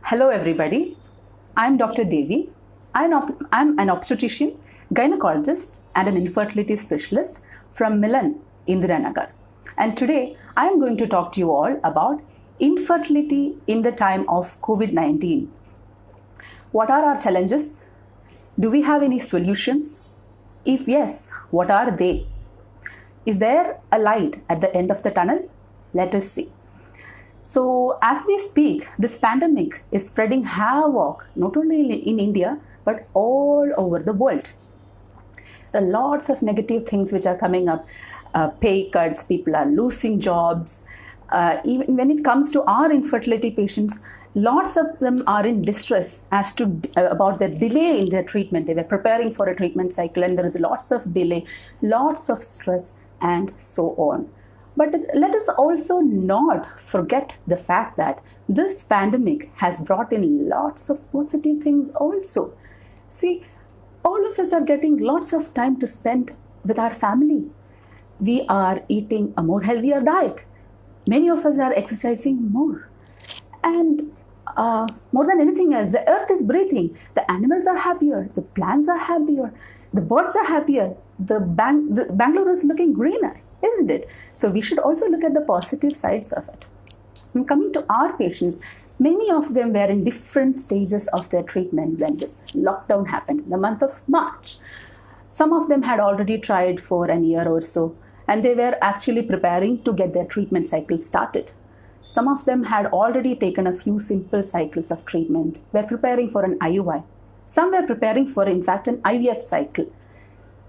Hello, everybody. I'm Dr. Devi. I'm an obstetrician, gynecologist, and an infertility specialist from Milan, Indiranagar. And today, I am going to talk to you all about infertility in the time of COVID-19. What are our challenges? Do we have any solutions? If yes, what are they? Is there a light at the end of the tunnel? Let us see. So, as we speak, this pandemic is spreading havoc not only in India but all over the world. There are lots of negative things which are coming up. Pay cuts, people are losing jobs. Even when it comes to our infertility patients, lots of them are in distress as to about the delay in their treatment. They were preparing for a treatment cycle and there is lots of delay, lots of stress, and so on. But let us also not forget the fact that this pandemic has brought in lots of positive things also. See, all of us are getting lots of time to spend with our family. We are eating a more healthier diet. Many of us are exercising more. And more than anything else, the earth is breathing. The animals are happier. The plants are happier. The birds are happier. The Bangalore is looking greener, isn't it? So we should also look at the positive sides of it. And coming to our patients, many of them were in different stages of their treatment when this lockdown happened in the month of March. Some of them had already tried for a year or so, and they were actually preparing to get their treatment cycle started. Some of them had already taken a few simple cycles of treatment, were preparing for an IUI. Some were preparing for, in fact, an IVF cycle.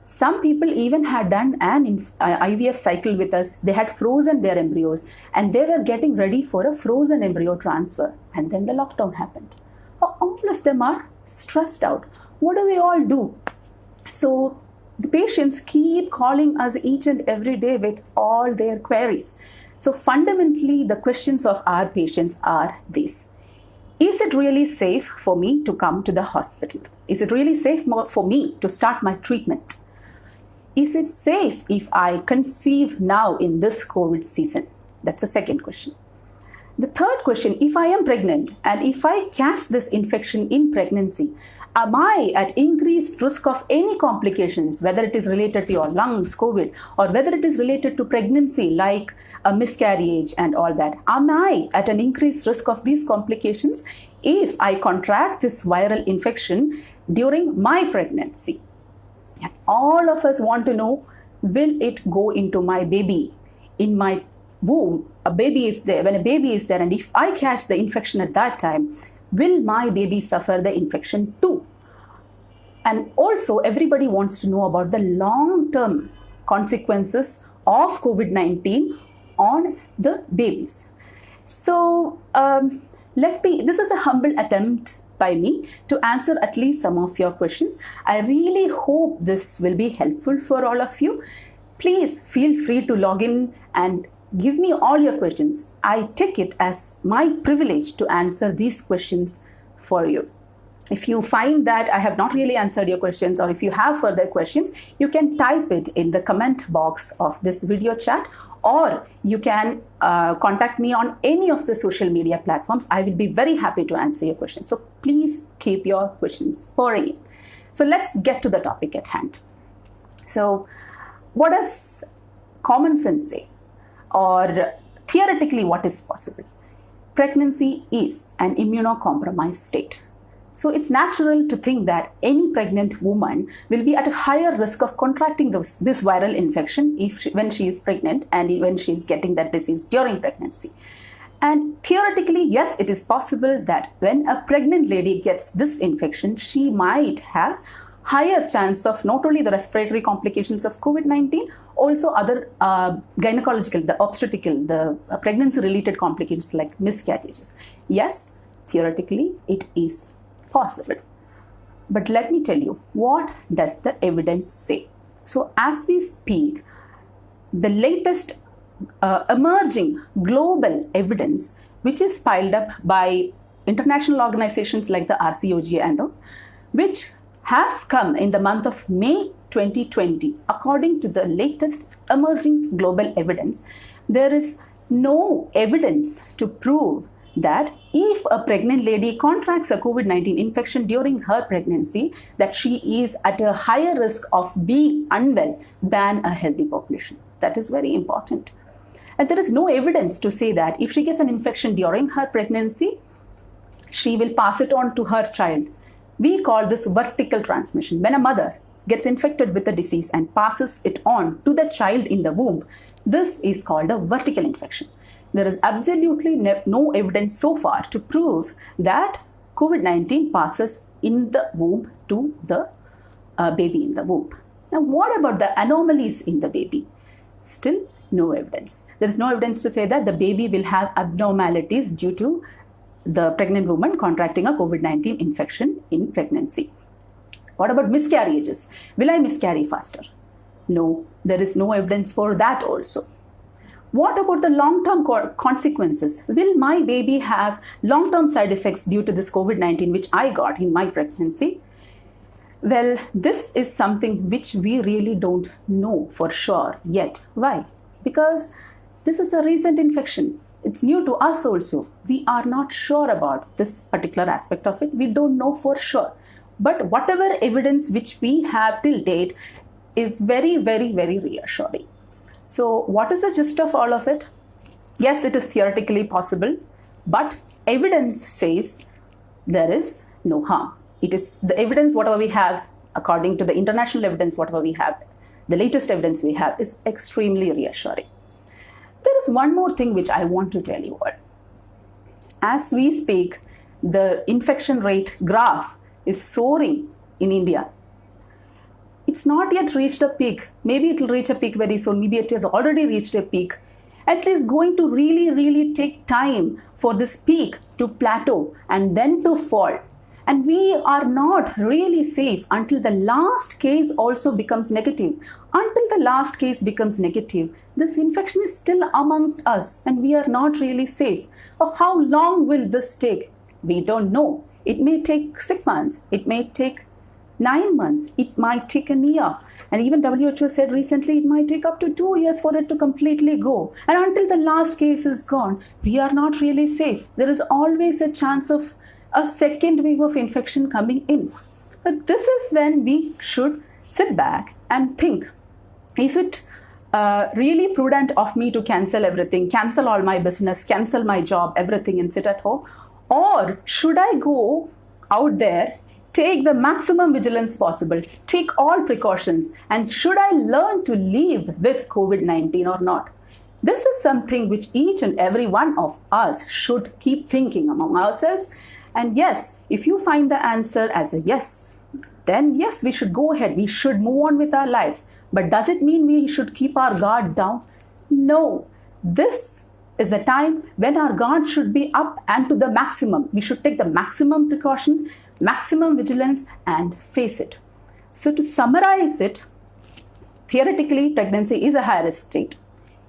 Some people even had done an IVF cycle with us. They had frozen their embryos and they were getting ready for a frozen embryo transfer. And then the lockdown happened. All of them are stressed out. What do we all do? So the patients keep calling us each and every day with all their queries. So fundamentally, the questions of our patients are these. Is it really safe for me to come to the hospital? Is it really safe for me to start my treatment? Is it safe if I conceive now in this COVID season? That's the second question. The third question, if I am pregnant and if I catch this infection in pregnancy, am I at increased risk of any complications, whether it is related to your lungs, COVID, or whether it is related to pregnancy like a miscarriage and all that? Am I at an increased risk of these complications if I contract this viral infection during my pregnancy? And all of us want to know, will it go into my baby? In my womb, a baby is there. When a baby is there, and if I catch the infection at that time, will my baby suffer the infection too? And also, everybody wants to know about the long-term consequences of COVID-19 on the babies. So, this is a humble attempt by me to answer at least some of your questions. I really hope this will be helpful for all of you. Please feel free to log in and give me all your questions. I take it as my privilege to answer these questions for you. If you find that I have not really answered your questions, or if you have further questions, you can type it in the comment box of this video chat, or you can contact me on any of the social media platforms. I will be very happy to answer your questions. So please keep your questions pouring in. So let's get to the topic at hand. So what does common sense say? Or theoretically, what is possible? Pregnancy is an immunocompromised state. So it's natural to think that any pregnant woman will be at a higher risk of contracting this viral infection when she is pregnant and when she is getting that disease during pregnancy. And theoretically, yes, it is possible that when a pregnant lady gets this infection, she might have higher chance of not only the respiratory complications of COVID-19, also other gynecological, the obstetrical, the pregnancy-related complications like miscarriages. Yes, theoretically, it is possible. But let me tell you, what does the evidence say? So as we speak, the latest emerging global evidence, which is piled up by international organizations like the RCOG and all, which has come in the month of May 2020, according to the latest emerging global evidence, there is no evidence to prove that if a pregnant lady contracts a COVID-19 infection during her pregnancy, that she is at a higher risk of being unwell than a healthy population. That is very important. And there is no evidence to say that if she gets an infection during her pregnancy, she will pass it on to her child. We call this vertical transmission. When a mother gets infected with the disease and passes it on to the child in the womb, this is called a vertical infection. There is absolutely no evidence so far to prove that COVID-19 passes in the womb to the baby in the womb. Now, what about the anomalies in the baby? Still no evidence. There is no evidence to say that the baby will have abnormalities due to the pregnant woman contracting a COVID-19 infection in pregnancy. What about miscarriages? Will I miscarry faster? No, there is no evidence for that also. What about the long-term consequences? Will my baby have long-term side effects due to this COVID-19 which I got in my pregnancy? Well, this is something which we really don't know for sure yet. Why? Because this is a recent infection. It's new to us also. We are not sure about this particular aspect of it. We don't know for sure. But whatever evidence which we have till date is very, very, very reassuring. So what is the gist of all of it? Yes, it is theoretically possible, but evidence says there is no harm. It is the evidence, whatever we have, according to the international evidence, whatever we have, the latest evidence we have is extremely reassuring. There is one more thing which I want to tell you all. As we speak, the infection rate graph is soaring in India. It's not yet reached a peak. Maybe it will reach a peak very soon. Maybe it has already reached a peak. It is going to really take time for this peak to plateau and then to fall. And we are not really safe until the last case also becomes negative. Until the last case becomes negative, this infection is still amongst us and we are not really safe. How long will this take? We don't know. It may take 6 months. It may take 9 months. It might take a year. And even WHO said recently it might take up to 2 years for it to completely go. And until the last case is gone, we are not really safe. There is always a chance of a second wave of infection coming in. But this is when we should sit back and think, is it really prudent of me to cancel everything, cancel all my business, cancel my job, everything and sit at home? Or should I go out there, take the maximum vigilance possible, take all precautions, and should I learn to live with COVID-19 or not? This is something which each and every one of us should keep thinking among ourselves. And yes, if you find the answer as a yes, then yes, we should go ahead. We should move on with our lives. But does it mean we should keep our guard down? No. This is a time when our guard should be up and to the maximum. We should take the maximum precautions, maximum vigilance, and face it. So to summarize it, theoretically, pregnancy is a high-risk state.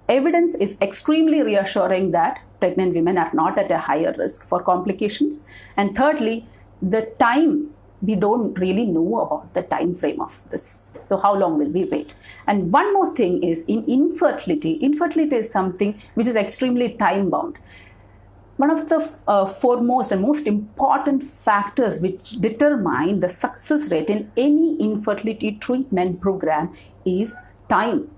Evidence is extremely reassuring that pregnant women are not at a higher risk for complications. And thirdly, the time, we don't really know about the time frame of this. So how long will we wait? And one more thing is in infertility. Infertility is something which is extremely time bound. One of the foremost and most important factors which determine the success rate in any infertility treatment program is time,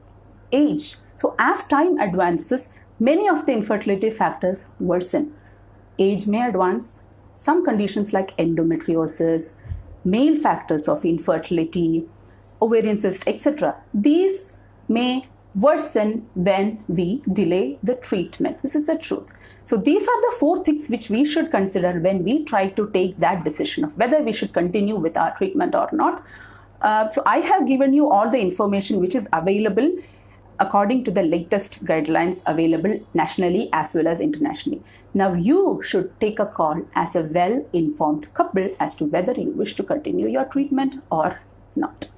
age. So as time advances, many of the infertility factors worsen. Age may advance. Some conditions like endometriosis, male factors of infertility, ovarian cyst, etc. These may worsen when we delay the treatment. This is the truth. So these are the 4 things which we should consider when we try to take that decision of whether we should continue with our treatment or not. So I have given you all the information which is available according to the latest guidelines available nationally as well as internationally. Now you should take a call as a well-informed couple as to whether you wish to continue your treatment or not.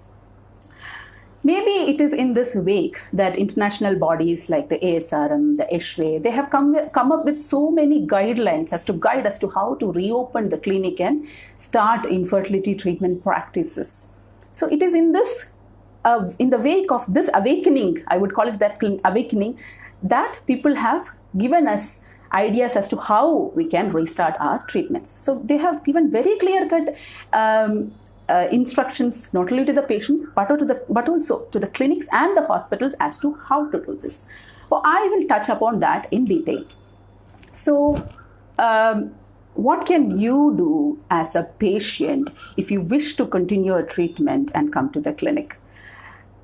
Maybe it is in this wake that international bodies like the ASRM, the ESHRE, they have come up with so many guidelines as to guide us to how to reopen the clinic and start infertility treatment practices. So it is in this in the wake of this awakening, I would call it that awakening, that people have given us ideas as to how we can restart our treatments. So they have given very clear-cut instructions not only to the patients but also to the clinics and the hospitals as to how to do this. Well, I will touch upon that in detail. So what can you do as a patient if you wish to continue a treatment and come to the clinic?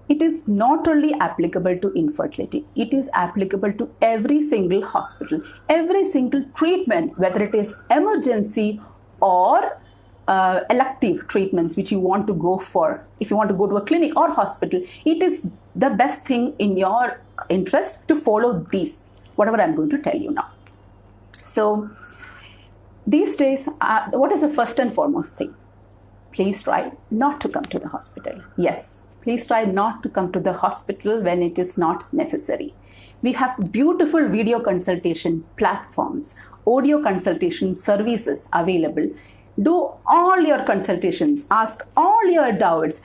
It is not only applicable to infertility, it is applicable to every single hospital, every single treatment, whether it is emergency or elective treatments which you want to go for. If you want to go to a clinic or hospital, it is the best thing in your interest to follow these, whatever I'm going to tell you now. So these days, what is the first and foremost thing? Please try not to come to the hospital. Yes, please try not to come to the hospital when it is not necessary. We have beautiful video consultation platforms, audio consultation services available. Do all your consultations, ask all your doubts.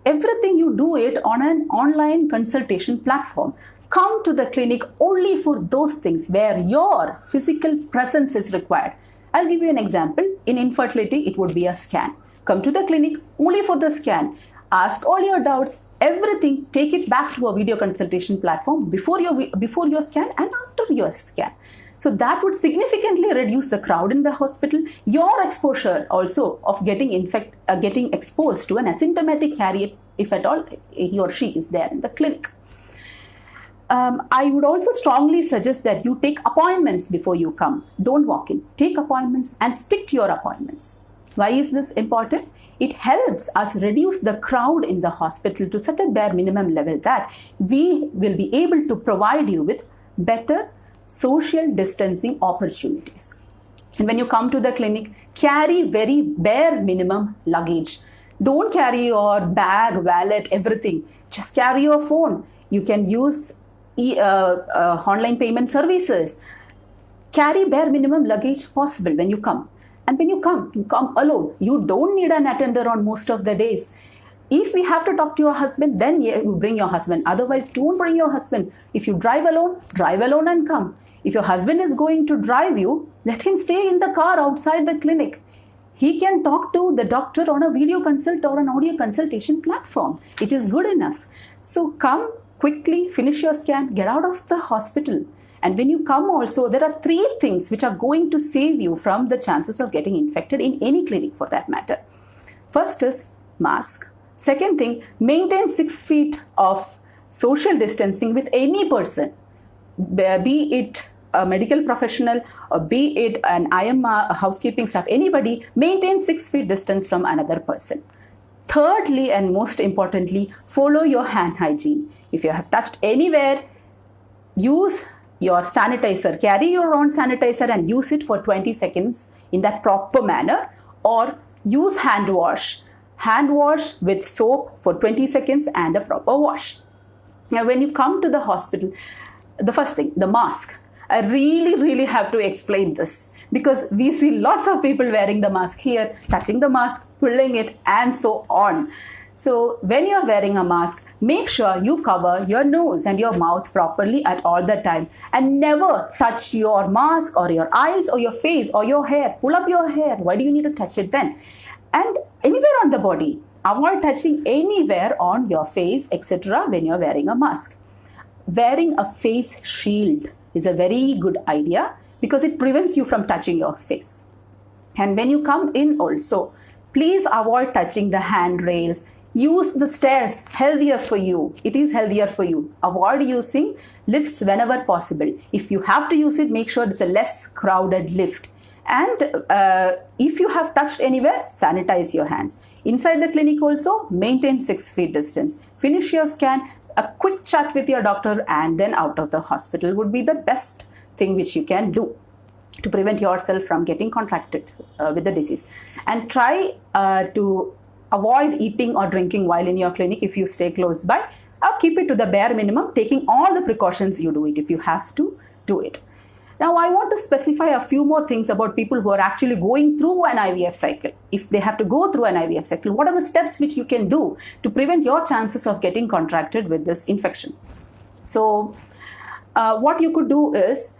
Everything you do it on an online consultation platform. Come to the clinic only for those things where your physical presence is required. I'll give you an example. In infertility, it would be a scan. Come to the clinic only for the scan. Ask all your doubts, everything, take it back to a video consultation platform before your scan and after your scan. So that would significantly reduce the crowd in the hospital, your exposure also of getting exposed to an asymptomatic carrier, if at all he or she is there in the clinic. I would also strongly suggest that you take appointments before you come. Don't walk in. Take appointments and stick to your appointments. Why is this important? It helps us reduce the crowd in the hospital to such a bare minimum level that we will be able to provide you with better social distancing opportunities. And when you come to the clinic, carry very bare minimum luggage. Don't carry your bag, wallet, everything. Just carry your phone. You can use online payment services. Carry bare minimum luggage possible when you come. And when you come alone. You don't need an attender on most of the days. If we have to talk to your husband, then you bring your husband. Otherwise, don't bring your husband. If you drive alone and come. If your husband is going to drive you, let him stay in the car outside the clinic. He can talk to the doctor on a video consult or an audio consultation platform. It is good enough. So come quickly, finish your scan, get out of the hospital. And when you come also, there are 3 things which are going to save you from the chances of getting infected in any clinic for that matter. First is mask. Second thing, maintain 6 feet of social distancing with any person, be it a medical professional or be it an a housekeeping staff, anybody, maintain 6 feet distance from another person. Thirdly, and most importantly, follow your hand hygiene. If you have touched anywhere, use your sanitizer, carry your own sanitizer and use it for 20 seconds in that proper manner, or use hand wash with soap for 20 seconds and a proper wash. Now, when you come to the hospital, the first thing, the mask. I really have to explain this because we see lots of people wearing the mask here, touching the mask, pulling it, and so on. So when you're wearing a mask, make sure you cover your nose and your mouth properly at all the time and never touch your mask or your eyes or your face or your hair. Pull up your hair. Why do you need to touch it then? And anywhere on the body. Avoid touching anywhere on your face, etc. when you're wearing a mask. Wearing a face shield is a very good idea because it prevents you from touching your face. And when you come in also, please avoid touching the handrails. Use the stairs, healthier for you. It is healthier for you. Avoid using lifts whenever possible. If you have to use it, make sure it's a less crowded lift. And if you have touched anywhere, sanitize your hands. Inside the clinic also, maintain 6 feet distance. Finish your scan, a quick chat with your doctor, and then out of the hospital would be the best thing which you can do to prevent yourself from getting contracted with the disease. And try to avoid eating or drinking while in your clinic if you stay close by, or keep it to the bare minimum, taking all the precautions you do it if you have to do it. Now, I want to specify a few more things about people who are actually going through an IVF cycle. If they have to go through an IVF cycle, what are the steps which you can do to prevent your chances of getting contracted with this infection? So, what you could do is,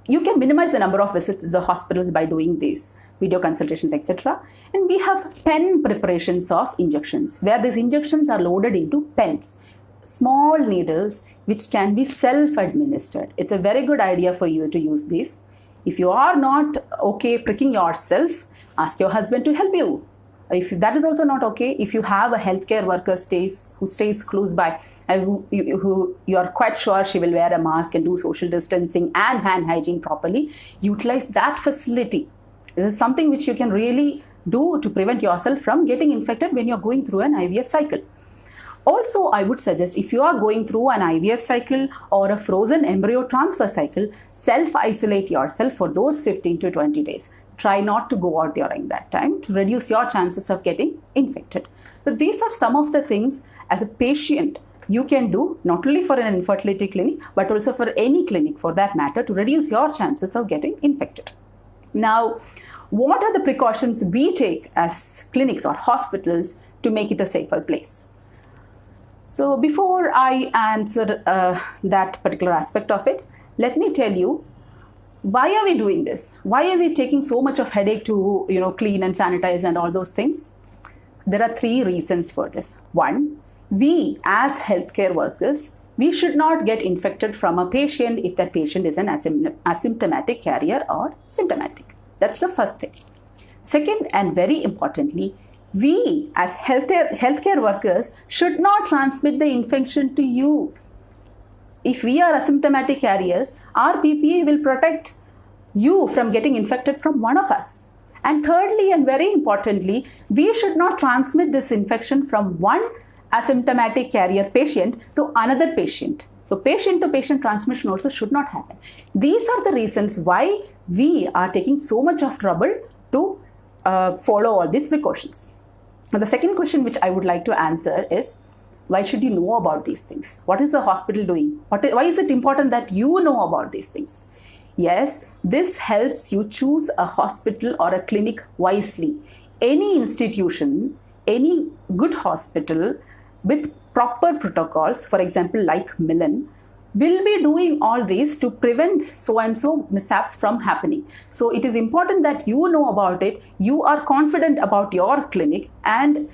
you can minimize the number of visits to the hospitals by doing these video consultations, etc. And we have pen preparations of injections, where these injections are loaded into pens, small needles which can be self-administered. It's a very good idea for you to use these. If you are not okay pricking yourself, ask your husband to help you. If that is also not okay, if you have a healthcare worker who stays close by, who you are quite sure she will wear a mask and do social distancing and hand hygiene properly, utilize that facility. This is something which you can really do to prevent yourself from getting infected when you're going through an IVF cycle. Also, I would suggest, if you are going through an IVF cycle or a frozen embryo transfer cycle, self-isolate yourself for those 15 to 20 days. Try not to go out during that time to reduce your chances of getting infected. So these are some of the things as a patient you can do, not only for an infertility clinic, but also for any clinic for that matter, to reduce your chances of getting infected. Now, what are the precautions we take as clinics or hospitals to make it a safer place? So before I answer that particular aspect of it, let me tell you, why are we doing this? Why are we taking so much of headache to clean and sanitize and all those things? There are 3 reasons for this. 1, we as healthcare workers, we should not get infected from a patient if that patient is an asymptomatic carrier or symptomatic. That's the first thing. Second, and very importantly, we as healthcare workers should not transmit the infection to you. If we are asymptomatic carriers, our PPE will protect you from getting infected from one of us. And thirdly, and very importantly, we should not transmit this infection from one asymptomatic carrier patient to another patient. So patient-to-patient transmission also should not happen. These are the reasons why we are taking so much of trouble to follow all these precautions. Now, the second question which I would like to answer is, why should you know about these things? What is the hospital doing? Why is it important that you know about these things? Yes, this helps you choose a hospital or a clinic wisely. Any institution, any good hospital with proper protocols, for example, like Milan, will be doing all these to prevent so-and-so mishaps from happening. So it is important that you know about it, you are confident about your clinic, and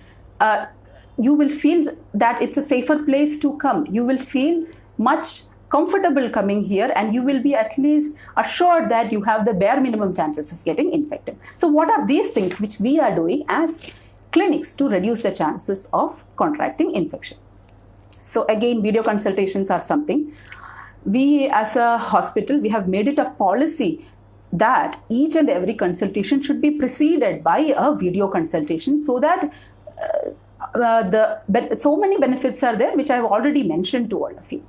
you will feel that it's a safer place to come. You will feel much comfortable coming here, and you will be at least assured that you have the bare minimum chances of getting infected. So what are these things which we are doing as clinics to reduce the chances of contracting infection? So again, video consultations are something. We as a hospital, we have made it a policy that each and every consultation should be preceded by a video consultation, so that so many benefits are there, which I have already mentioned to all of you.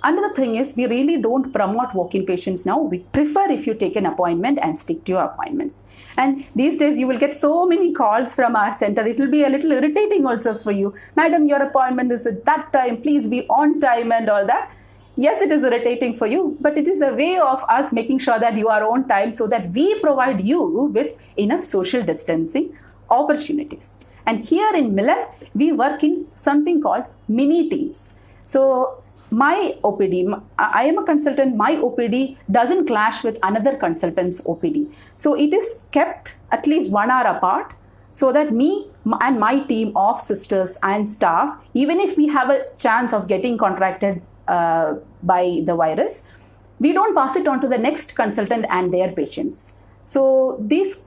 Another thing is, we really don't promote walk-in patients now. We prefer if you take an appointment and stick to your appointments. And these days you will get so many calls from our center. It will be a little irritating also for you. Madam, your appointment is at that time. Please be on time and all that. Yes, it is irritating for you, but it is a way of us making sure that you are on time, so that we provide you with enough social distancing opportunities. And here in Milan, we work in something called mini teams. So my OPD, I am a consultant, my OPD doesn't clash with another consultant's OPD. So it is kept at least 1 hour apart, so that me and my team of sisters and staff, even if we have a chance of getting contracted by the virus, we don't pass it on to the next consultant and their patients. So this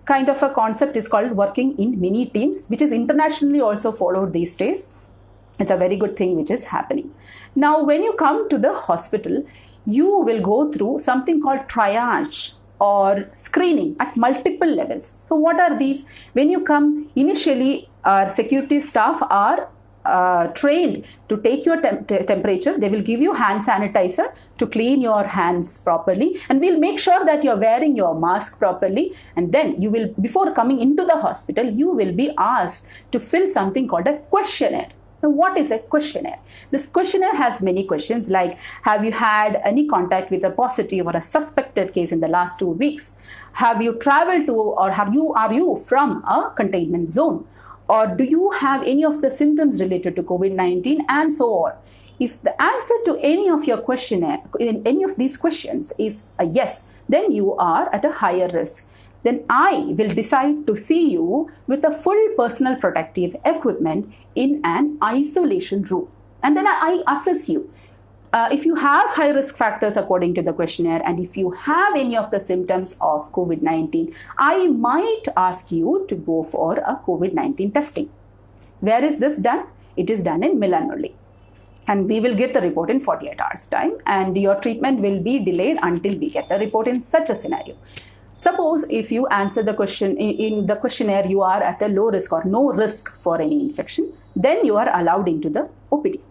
kind of a concept is called working in mini teams, which is internationally also followed these days. It's a very good thing which is happening. Now, when you come to the hospital, you will go through something called triage or screening at multiple levels. So what are these? When you come, initially our security staff are trained to take your temperature. They will give you hand sanitizer to clean your hands properly, and we'll make sure that you're wearing your mask properly. And then you will, before coming into the hospital, you will be asked to fill something called a questionnaire. Now, what is a questionnaire? This questionnaire has many questions like, have you had any contact with a positive or a suspected case in the last 2 weeks? Have you traveled to, or are you from a containment zone? Or do you have any of the symptoms related to COVID-19, and so on? If the answer to any of your questionnaire, in any of these questions is a yes, then you are at a higher risk. Then I will decide to see you with a full personal protective equipment in an isolation room. And then I assess you. If you have high risk factors according to the questionnaire, and if you have any of the symptoms of COVID-19, I might ask you to go for a COVID-19 testing. Where is this done? It is done in Milan only. And we will get the report in 48 hours time, and your treatment will be delayed until we get the report in such a scenario. Suppose if you answer the question in the questionnaire, you are at a low risk or no risk for any infection, then you are allowed into the OPD.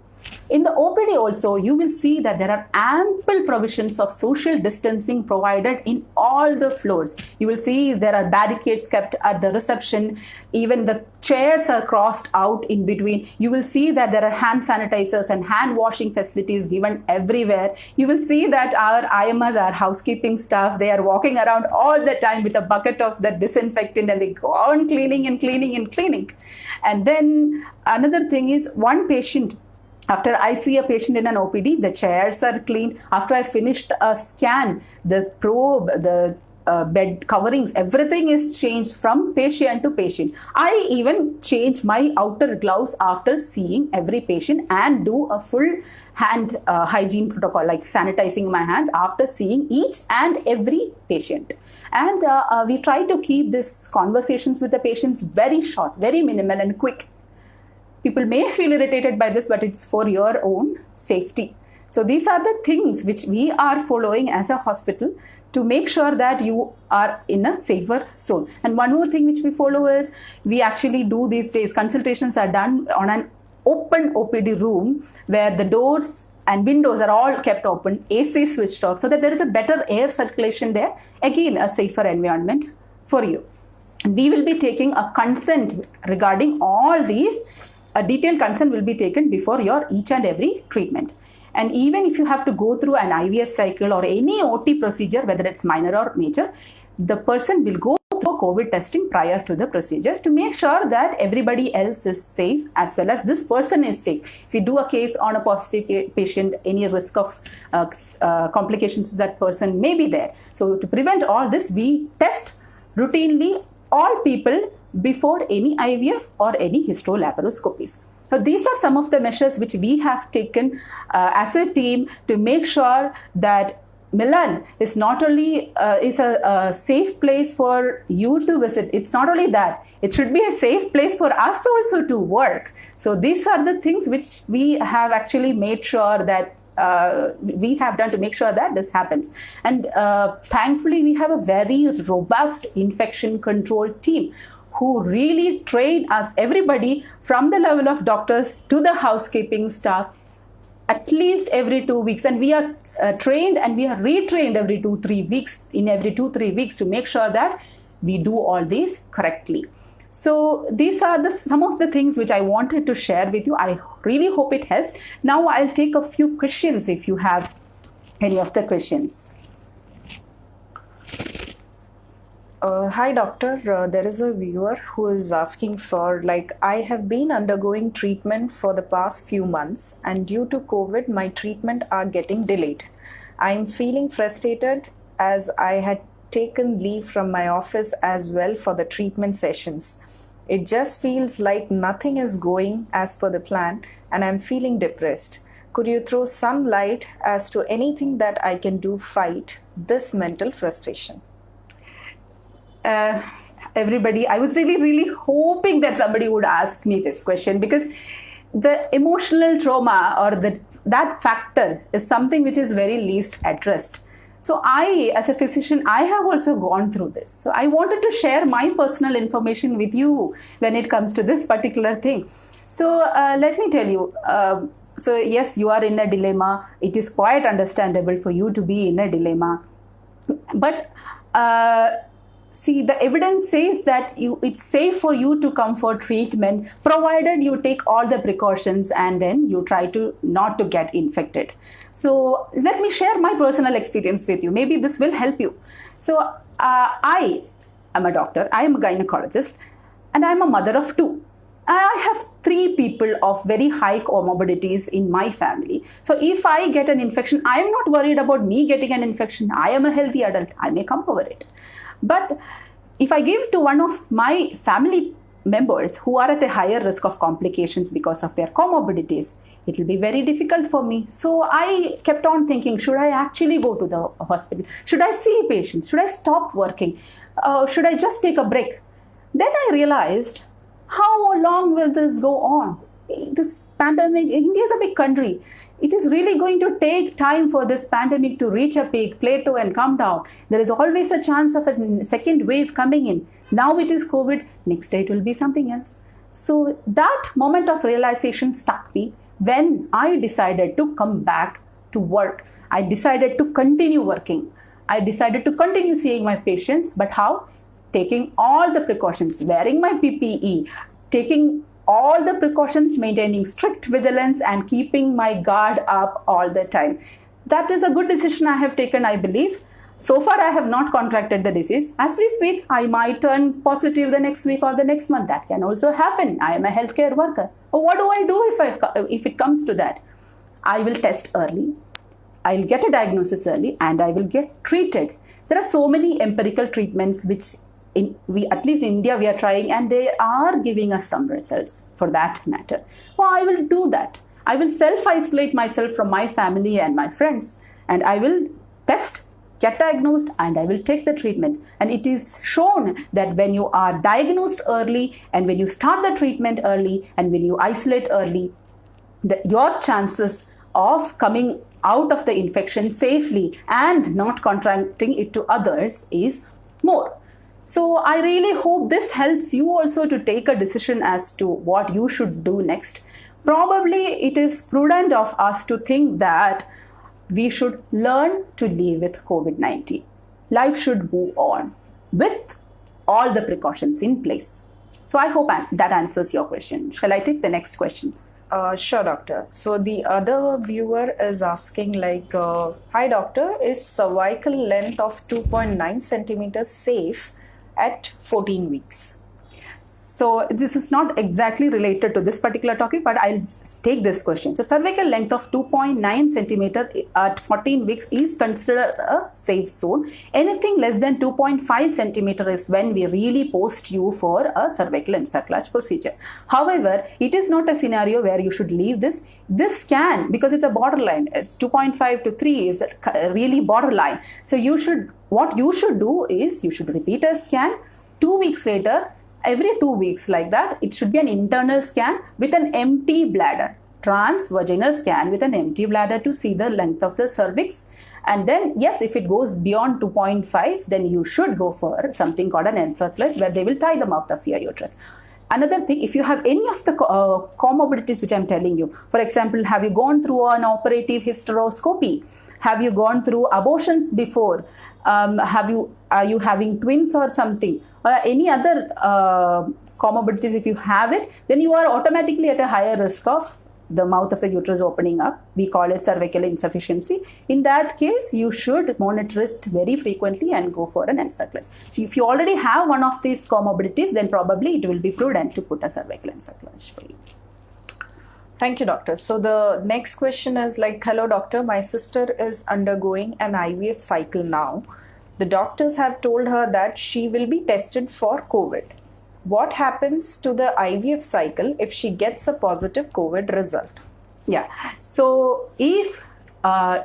In the OPD also, you will see that there are ample provisions of social distancing provided in all the floors. You will see there are barricades kept at the reception. Even the chairs are crossed out in between. You will see that there are hand sanitizers and hand washing facilities given everywhere. You will see that our IMS, our housekeeping staff, they are walking around all the time with a bucket of the disinfectant, and they go on cleaning and cleaning and cleaning. And then another thing is, one patient, after I see a patient in an OPD, the chairs are cleaned. After I finished a scan, the probe, the bed coverings, everything is changed from patient to patient. I even change my outer gloves after seeing every patient and do a full hand hygiene protocol, like sanitizing my hands after seeing each and every patient. And we try to keep these conversations with the patients very short, very minimal and quick. People may feel irritated by this, but it's for your own safety. So these are the things which we are following as a hospital to make sure that you are in a safer zone. And one more thing which we follow is, we actually do these days, consultations are done on an open OPD room where the doors and windows are all kept open, AC switched off, so that there is a better air circulation there. Again, a safer environment for you. We will be taking a consent regarding all these. A detailed consent will be taken before your each and every treatment. And even if you have to go through an IVF cycle or any OT procedure, whether it's minor or major, the person will go through COVID testing prior to the procedure to make sure that everybody else is safe as well as this person is safe. If you do a case on a positive patient, any risk of complications to that person may be there. So to prevent all this, we test routinely all people before any IVF or any histolaparoscopies. So these are some of the measures which we have taken as a team to make sure that Milan is not only is a safe place for you to visit. It's not only that, it should be a safe place for us also to work. So these are the things which we have actually made sure that we have done to make sure that this happens. And thankfully, we have a very robust infection control team who really train us, everybody from the level of doctors to the housekeeping staff, at least every 2 weeks. And we are trained and we are retrained every 2-3 weeks, in every 2-3 weeks, to make sure that we do all these correctly. So these are some of the things which I wanted to share with you. I really hope it helps. Now I'll take a few questions if you have any of the questions. Hi doctor, there is a viewer who is asking for, I have been undergoing treatment for the past few months, and due to COVID my treatment are getting delayed. I am feeling frustrated as I had taken leave from my office as well for the treatment sessions. It just feels like nothing is going as per the plan and I'm feeling depressed. Could you throw some light as to anything that I can do fight this mental frustration? Everybody, I was really hoping that somebody would ask me this question, because the emotional trauma or that factor is something which is very least addressed. So I, as a physician, I have also gone through this. So I wanted to share my personal information with you when it comes to this particular thing. So let me tell you, so yes, you are in a dilemma. It is quite understandable for you to be in a dilemma. But see, the evidence says that it's safe for you to come for treatment, provided you take all the precautions and then you try to not to get infected. So let me share my personal experience with you. Maybe this will help you. So I am a doctor, I am a gynecologist, and I am a mother of 2. I have 3 people of very high comorbidities in my family. So if I get an infection, I am not worried about me getting an infection. I am a healthy adult. I may come over it. But if I give to one of my family members who are at a higher risk of complications because of their comorbidities, it will be very difficult for me. So I kept on thinking, should I actually go to the hospital? Should I see patients? Should I stop working? Should I just take a break? Then I realized, how long will this go on? This pandemic, India is a big country. It is really going to take time for this pandemic to reach a peak, plateau, and come down. There is always a chance of a second wave coming in. Now it is COVID, next day it will be something else. So that moment of realization stuck me when I decided to come back to work. I decided to continue working. I decided to continue seeing my patients, but how? Taking all the precautions, wearing my PPE, taking all the precautions, maintaining strict vigilance, and keeping my guard up all the time. That is a good decision I have taken, I believe. So far, I have not contracted the disease. As we speak, I might turn positive the next week or the next month. That can also happen. I am a healthcare worker. What do I do if it comes to that? I will test early. I'll get a diagnosis early, and I will get treated. There are so many empirical treatments which at least in India, we are trying, and they are giving us some results for that matter. Well, I will do that. I will self-isolate myself from my family and my friends, and I will test, get diagnosed, and I will take the treatment. And it is shown that when you are diagnosed early, and when you start the treatment early, and when you isolate early, your chances of coming out of the infection safely and not contracting it to others is more. So I really hope this helps you also to take a decision as to what you should do next. Probably it is prudent of us to think that we should learn to live with COVID-19. Life should move on with all the precautions in place. So I hope that answers your question. Shall I take the next question? Sure, doctor. So the other viewer is asking hi doctor, is cervical length of 2.9 centimeters safe at 14 weeks? So this is not exactly related to this particular topic, but I'll take this question. So cervical length of 2.9 centimeter at 14 weeks is considered a safe zone. Anything less than 2.5 centimeter is when we really post you for a cervical encerclage procedure. However, it is not a scenario where you should leave this. This can, because it's a borderline, it's 2.5 to 3 is really borderline. So what you should do is you should repeat a scan 2 weeks later. Every 2 weeks like that, it should be an internal scan with an empty bladder, transvaginal scan with an empty bladder to see the length of the cervix. And then, yes, if it goes beyond 2.5, then you should go for something called an encerclage where they will tie the mouth of your uterus. Another thing, if you have any of the comorbidities which I'm telling you, for example, have you gone through an operative hysteroscopy? Have you gone through abortions before? Are you having twins or something? Or any other comorbidities, if you have it, then you are automatically at a higher risk of the mouth of the uterus opening up. We call it cervical insufficiency. In that case, you should monitor it very frequently and go for an encerclage. So if you already have one of these comorbidities, then probably it will be prudent to put a cervical encerclage for you. Thank you, doctor. So the next question is hello doctor, my sister is undergoing an IVF cycle now. The doctors have told her that she will be tested for COVID. What happens to the IVF cycle if she gets a positive COVID result? Yeah. So if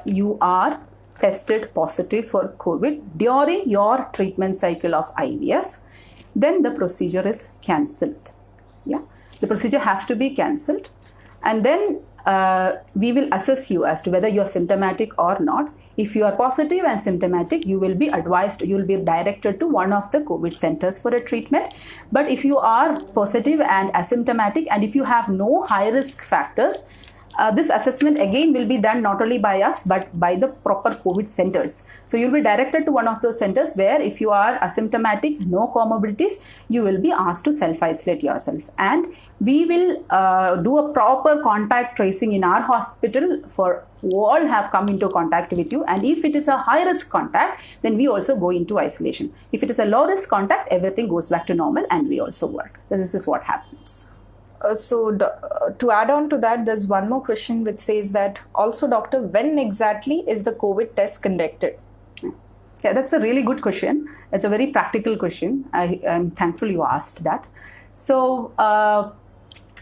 you are tested positive for COVID during your treatment cycle of IVF, then the procedure is cancelled. Yeah. The procedure has to be cancelled. And then we will assess you as to whether you are symptomatic or not. If you are positive and symptomatic, you will be advised, you will be directed to one of the COVID centers for a treatment. But if you are positive and asymptomatic, and if you have no high risk factors, this assessment again will be done not only by us but by the proper COVID centers. So you will be directed to one of those centers where if you are asymptomatic, no comorbidities, you will be asked to self-isolate yourself. And we will do a proper contact tracing in our hospital for who all have come into contact with you. And if it is a high risk contact, then we also go into isolation. If it is a low risk contact, everything goes back to normal and we also work. This is what happens. To add on to that, there's one more question which says that also, doctor, when exactly is the COVID test conducted? Yeah, that's a really good question. It's a very practical question. I'm thankful you asked that. So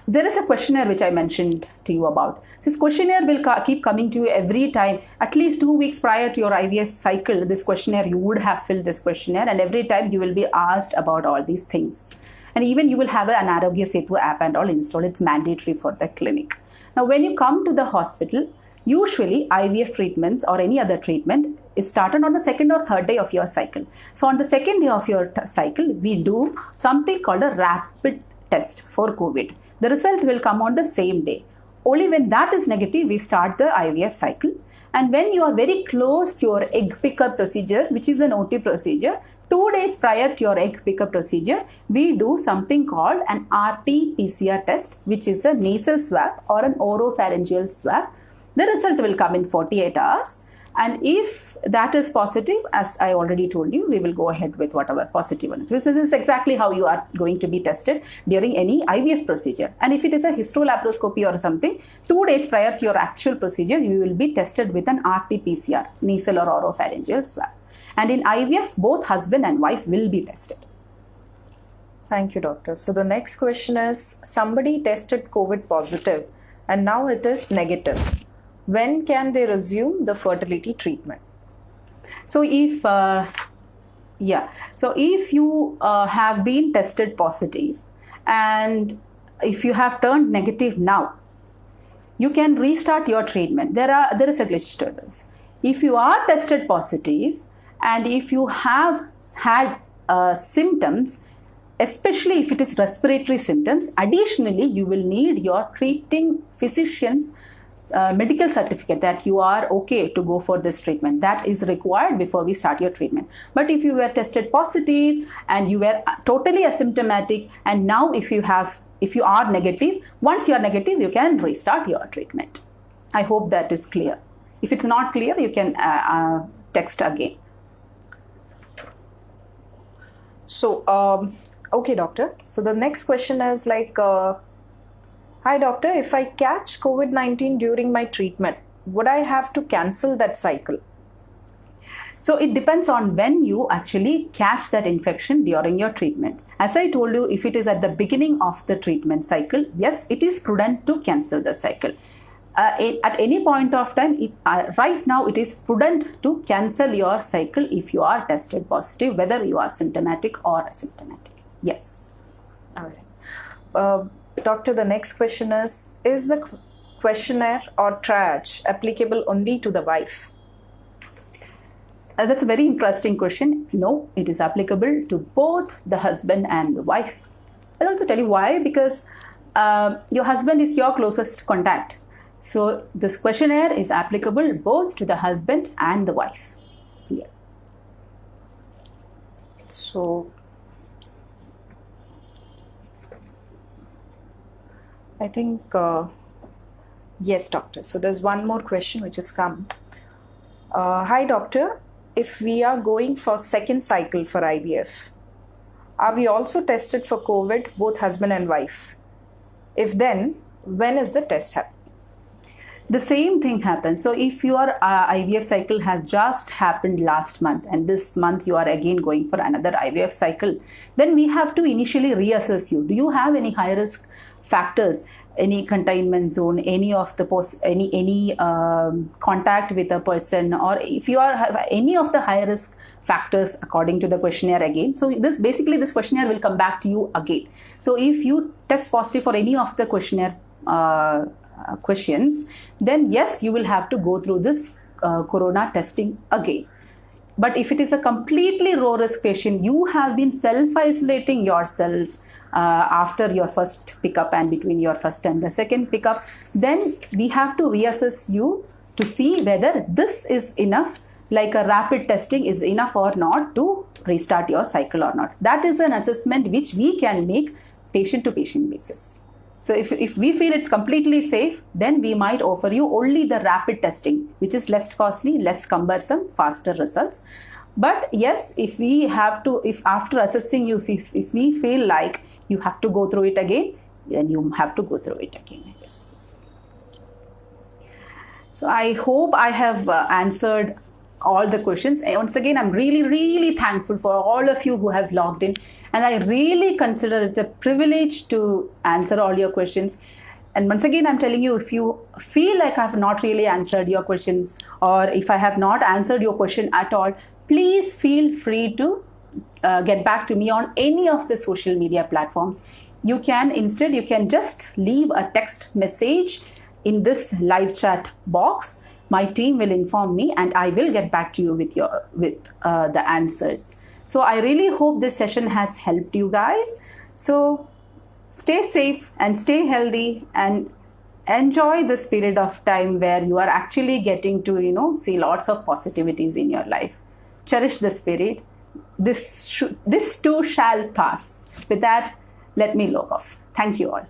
there is a questionnaire which I mentioned to you about. This questionnaire will keep coming to you every time, at least 2 weeks prior to your IVF cycle. This questionnaire, you would have filled this questionnaire, and every time you will be asked about all these things. And even you will have an Arogya Setu app and all installed. It's mandatory for the clinic. Now, when you come to the hospital, usually IVF treatments or any other treatment is started on the second or third day of your cycle. So on the second day of your cycle, we do something called a rapid test for COVID. The result will come on the same day. Only when that is negative, we start the IVF cycle. And when you are very close to your egg pickup procedure, which is an OT procedure, 2 days prior to your egg pickup procedure, we do something called an RT-PCR test, which is a nasal swab or an oropharyngeal swab. The result will come in 48 hours. And if that is positive, as I already told you, we will go ahead with whatever positive one. This is exactly how you are going to be tested during any IVF procedure. And if it is a histolaparoscopy or something, 2 days prior to your actual procedure, you will be tested with an RT-PCR, nasal or oropharyngeal swab. And in IVF, both husband and wife will be tested. Thank you, doctor. So the next question is, somebody tested COVID positive and now it is negative. When can they resume the fertility treatment? So if you have been tested positive and if you have turned negative now, you can restart your treatment. There is a glitch to this. If you are tested positive and if you have had symptoms, especially if it is respiratory symptoms, additionally you will need your treating physician's medical certificate that you are okay to go for this treatment. That is required before we start your treatment. But if you were tested positive and you were totally asymptomatic, and now if you are negative, once you are negative, you can restart your treatment. I hope that is clear. If it's not clear, you can text again. So, okay, doctor. So the next question is like, hi doctor, if I catch COVID-19 during my treatment, would I have to cancel that cycle? So it depends on when you actually catch that infection during your treatment. As I told you, if it is at the beginning of the treatment cycle, yes, it is prudent to cancel the cycle. At any point of time, right now it is prudent to cancel your cycle if you are tested positive, whether you are symptomatic or asymptomatic. Yes. All right. Doctor, the next question is the questionnaire or triage applicable only to the wife? That's a very interesting question. No, it is applicable to both the husband and the wife. I'll also tell you why, because your husband is your closest contact. So this questionnaire is applicable both to the husband and the wife. Yeah. So I think, yes, doctor. So there's one more question which has come. Hi, doctor. If we are going for second cycle for IVF, are we also tested for COVID, both husband and wife? If then, when is the test happening? The same thing happens. So if your IVF cycle has just happened last month and this month you are again going for another IVF cycle, then we have to initially reassess you. Do you have any high risk factors, any containment zone, any of the contact with a person, or if you have any of the high risk factors according to the questionnaire again. So this questionnaire will come back to you again. So if you test positive for any of the questionnaire questions, then yes, you will have to go through this corona testing again. But if it is a completely low risk patient, you have been self-isolating yourself after your first pickup and between your first and the second pickup, then we have to reassess you to see whether this is enough, like a rapid testing is enough or not to restart your cycle or not. That is an assessment which we can make patient to patient basis. So if we feel it's completely safe, then we might offer you only the rapid testing, which is less costly, less cumbersome, faster results. But yes, if after assessing you, if we feel like you have to go through it again, then you have to go through it again, I guess. So I hope I have answered all the questions. And once again, I'm really, really thankful for all of you who have logged in. And I really consider it a privilege to answer all your questions. And once again, I'm telling you, if you feel like I have not really answered your questions, or if I have not answered your question at all, please feel free to get back to me on any of the social media platforms. You can just leave a text message in this live chat box. My team will inform me and I will get back to you with the answers. So I really hope this session has helped you guys. So stay safe and stay healthy and enjoy this period of time where you are actually getting to, see lots of positivities in your life. Cherish this period. This too shall pass. With that, let me log off. Thank you all.